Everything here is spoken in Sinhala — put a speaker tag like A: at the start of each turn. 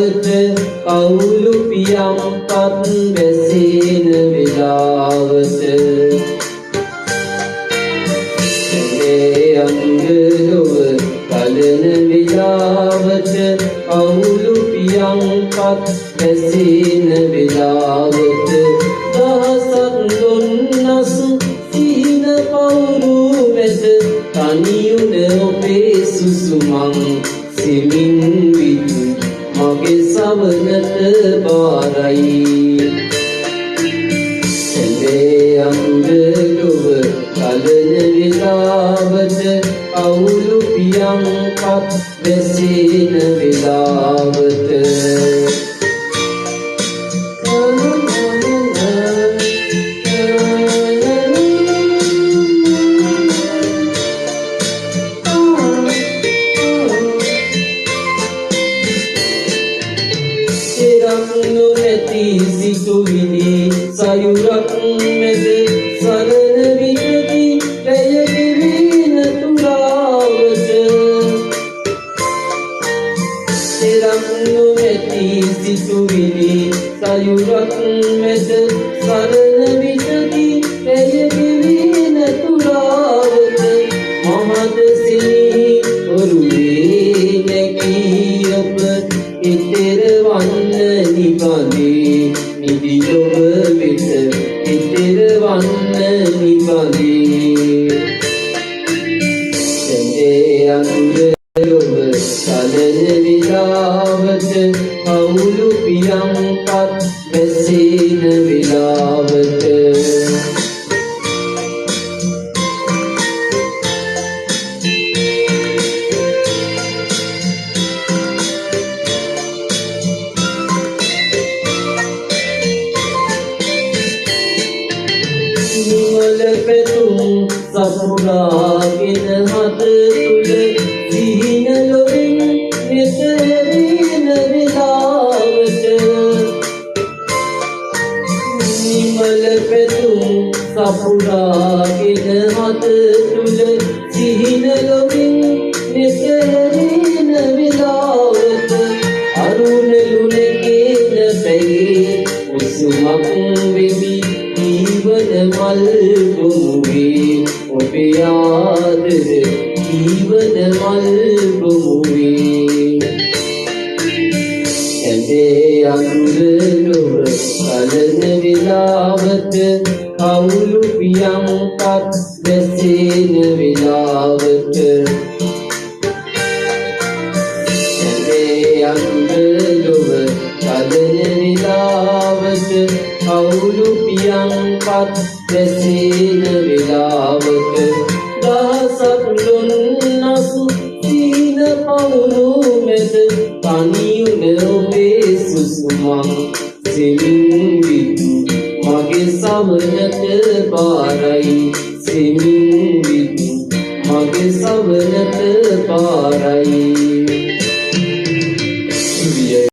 A: විලාවට කවුළු පියම්පත් වැසෙන විලාවට අංගලොව කලන විලාවට කවුළු පියම්පත් වැසෙන විලාවට දහසක් දුන්නස් සීන පවුරු මැද තනියුන ඔබේ සුසුමන් සිමින් විදු මගේ සවනට බාරයි ඇඳේ අංගලොව කලන විලාවට කවුළු පියම්පත් වැසෙන විලාවට නොනැති සිතුවිලි සයුරක් මැද සරණ විටදී වැය ගෙවෙන තුරාවට එරක් නොනැති සිතුවිලි සයුරක් මැද සරණ විටදී වැය ගෙවෙන තුරාවට මහද සිනි ඔරුවේ නැගී ඔබ ඉතර වන්න නිබඳේ නිදි ඔබ වෙත ඉතර වන්න නිබඳේ සැඳේ අඳුර ඔබ කලන විලාවට කවුළු පියම්පත් වැසෙන විලාවට නිමල පැතුම් සපුරාගෙන හද තුළ සිහින ලොවෙන් නෙතරෙන වෙලාවට නිමල පැතුම් සපුරාගෙන හද තුළ සිහින ලොවෙන් නෙතරෙන වෙලාවට අරුණ ලුණගෙන පැයේ උසුමක් වෙමි ජීවන මල් බොමුවේ ඔබේ ආදර ජීවන මල් බොමුවේ ඇඳේ අඳුර ලොව කලන විලාවට කවුළු පියම්පත් වැසෙන විලාවට ඇඳේ අඳුර ලොව කලන විලාවට කවුළු පියම්පත් වැසෙන විලාවට දහසක් දුන්නස් සීන පවුරු මැද තනියුන ඔබේ සුසුමන් සිමින් විදු මගේ සවනට බාරයි සිමින් විදු මගේ සවනට බාරයි